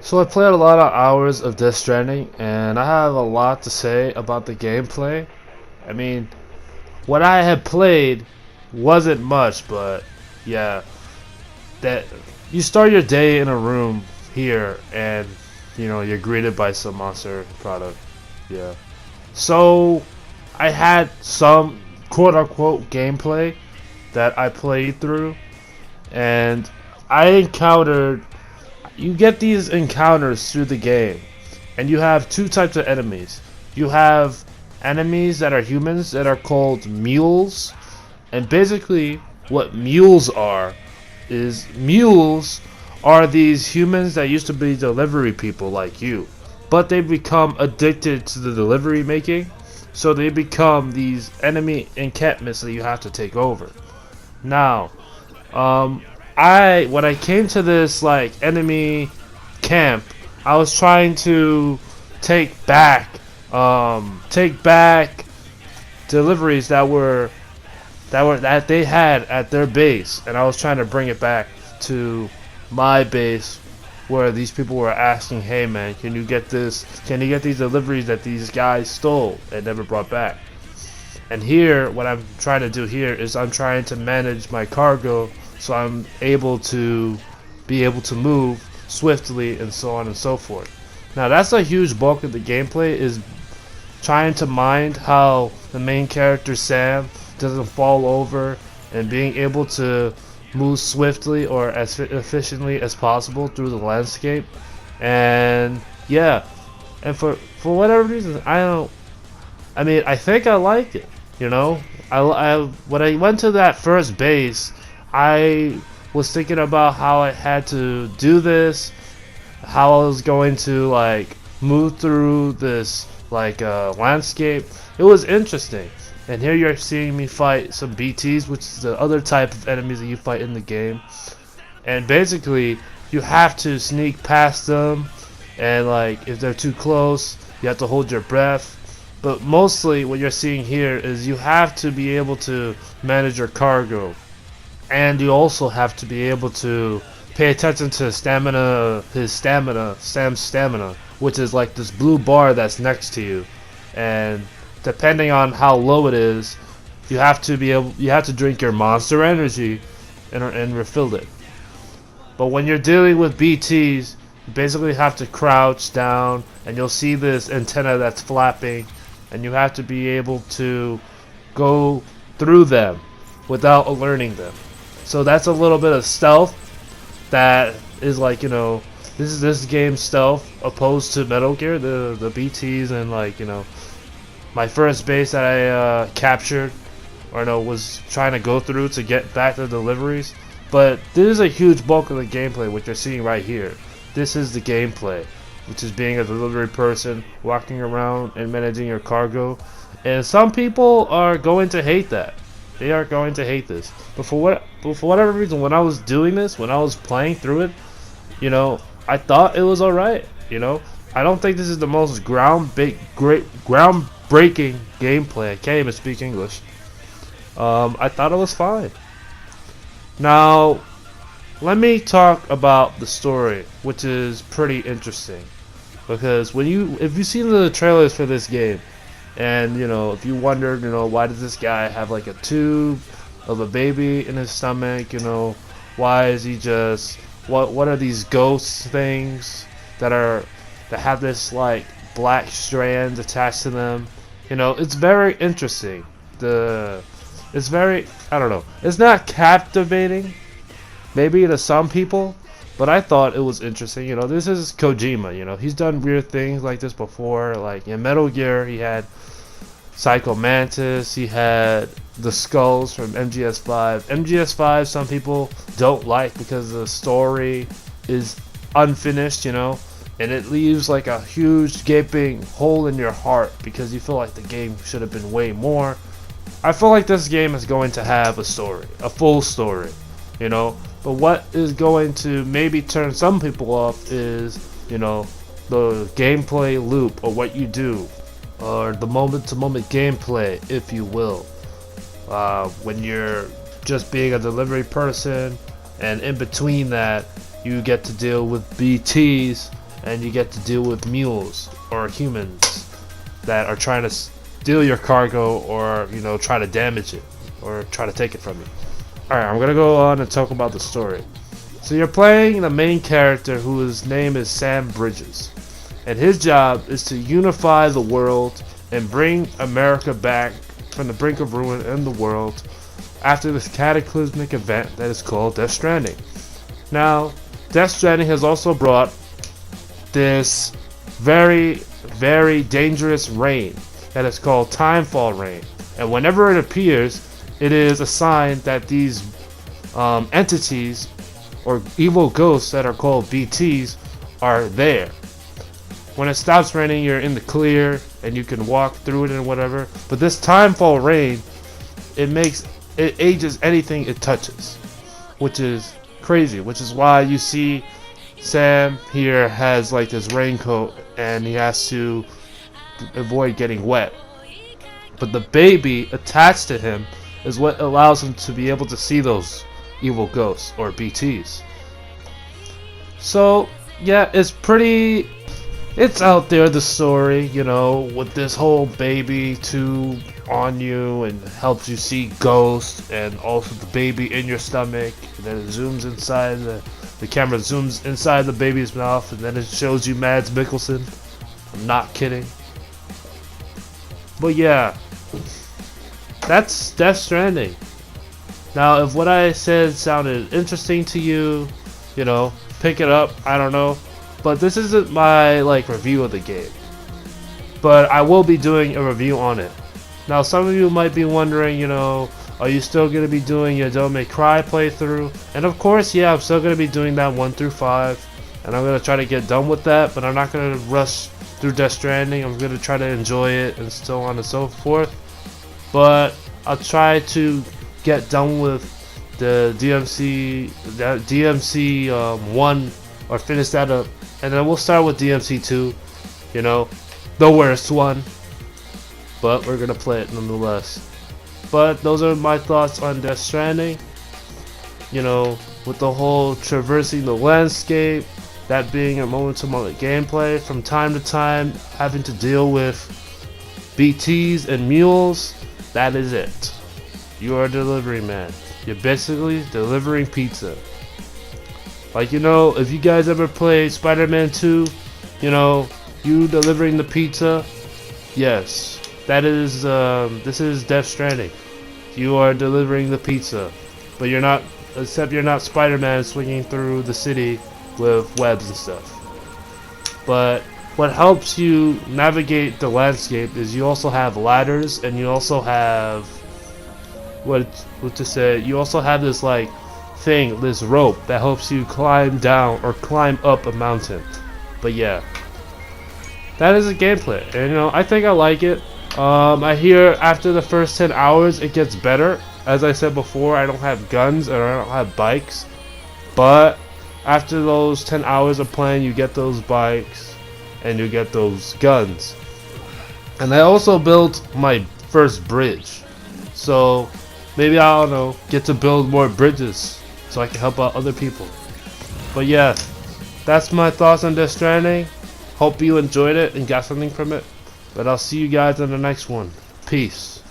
So I played a lot of hours of Death Stranding, and I have a lot to say about the gameplay. I mean, what I had played wasn't much, but yeah, that you start your day in a room here, and you're greeted by some monster product. Yeah. So I had some quote unquote gameplay that I played through, and I encountered you get these encounters through the game, and you have two types of enemies. You have enemies that are humans that are called mules, and basically what mules are these humans that used to be delivery people like you, but they become addicted to the delivery making, so they become these enemy encampments that you have to take over. Now, um, when I came to this like enemy camp, I was trying to take back take back deliveries that they had at their base, and I was trying to bring it back to my base where these people were asking, "Hey man, can you get this? Can you get these deliveries that these guys stole and never brought back?" And here, what I'm trying to do here is I'm trying to manage my cargo so I'm able to move swiftly and so on and so forth. Now that's a huge bulk of the gameplay, is trying to mind how the main character Sam doesn't fall over and being able to move swiftly or as efficiently as possible through the landscape. And yeah, and for whatever reason, I think I like it. When I went to that first base, I was thinking about how I had to do this, how I was going to like move through this like landscape. It was interesting. And here you're seeing me fight some BTs, which is the other type of enemies that you fight in the game. And basically, you have to sneak past them, and like if they're too close, you have to hold your breath. But mostly what you're seeing here is you have to be able to manage your cargo, and you also have to be able to pay attention to Sam's stamina, which is like this blue bar that's next to you. And depending on how low it is, you have to drink your monster energy and refill it. But when you're dealing with BTs, you basically have to crouch down, and you'll see this antenna that's flapping, and you have to be able to go through them without alerting them. So that's a little bit of stealth that is like, this is this game's stealth opposed to Metal Gear, the BTs, and like, my first base that I captured, or no, was trying to go through to get back the deliveries. But this is a huge bulk of the gameplay, which you're seeing right here. This is the gameplay, which is being a delivery person, walking around and managing your cargo. And some people are going to hate that. They are going to hate this. But for whatever reason, when I was doing this, when I was playing through it, I thought it was alright. I don't think this is the most groundbreaking gameplay. I can't even speak English. I thought it was fine. Now, let me talk about the story, which is pretty interesting. Because if you've seen the trailers for this game, and if you wondered, why does this guy have like a tube of a baby in his stomach? Why is he just what are these ghost things that have this like black strands attached to them? It's very interesting. It's very, I don't know. It's not captivating, maybe to some people, but I thought it was interesting. This is Kojima. He's done weird things like this before. Like in Metal Gear, he had Psycho Mantis. He had the skulls from MGS5. MGS5, some people don't like because the story is unfinished. And it leaves like a huge gaping hole in your heart because you feel like the game should have been way more. I feel like this game is going to have a story, a full story, But what is going to maybe turn some people off is, the gameplay loop, or what you do, or the moment-to-moment gameplay, if you will. When you're just being a delivery person, and in between that, you get to deal with BTs, and you get to deal with mules or humans that are trying to steal your cargo, or try to damage it or try to take it from you. Alright, I'm gonna go on and talk about the story. So you're playing the main character, whose name is Sam Bridges, and his job is to unify the world and bring America back from the brink of ruin in the world after this cataclysmic event that is called Death Stranding. Now, Death Stranding has also brought this very, very dangerous rain that is called timefall rain, and whenever it appears, it is a sign that these entities or evil ghosts that are called BTs are there. When it stops raining, you're in the clear and you can walk through it and whatever. But this timefall rain, it ages anything it touches, which is crazy. Which is why you see Sam here has like this raincoat and he has to avoid getting wet. But the baby attached to him is what allows him to be able to see those evil ghosts or BTs. So yeah, it's out there, the story, with this whole baby tube on you and helps you see ghosts, and also the baby in your stomach, and then it zooms inside the camera zooms inside the baby's mouth, and then it shows you Mads Mikkelsen. I'm not kidding. But yeah, that's Death Stranding. Now, if what I said sounded interesting to you, pick it up. I don't know, but this isn't my review of the game. But I will be doing a review on it. Now, some of you might be wondering, are you still going to be doing your Devil May Cry playthrough? And of course, yeah, I'm still going to be doing that 1 through 5, and I'm going to try to get done with that. But I'm not going to rush through Death Stranding. I'm going to try to enjoy it and so on and so forth. But I'll try to get done with the DMC 1, or finish that up, and then we'll start with DMC 2, the worst one, but we're gonna play it nonetheless. But those are my thoughts on Death Stranding, with the whole traversing the landscape, that being a moment-to-moment gameplay, from time to time having to deal with BTs and mules. That is it. You are a delivery man. You're basically delivering pizza. If you guys ever played Spider-Man 2, you delivering the pizza. Yes, that is. This is Death Stranding. You are delivering the pizza, but you're not. Except you're not Spider-Man swinging through the city with webs and stuff. But what helps you navigate the landscape is you also have ladders, and you also have you also have this this rope that helps you climb down or climb up a mountain. But yeah, that is a gameplay, and I think I like it. I hear after the first 10 hours it gets better. As I said before, I don't have guns or I don't have bikes, but after those 10 hours of playing, you get those bikes and you get those guns. And I also built my first bridge, so maybe, I don't know, get to build more bridges so I can help out other people. But yeah, that's my thoughts on Death Stranding. Hope you enjoyed it and got something from it. But I'll see you guys in the next one. Peace.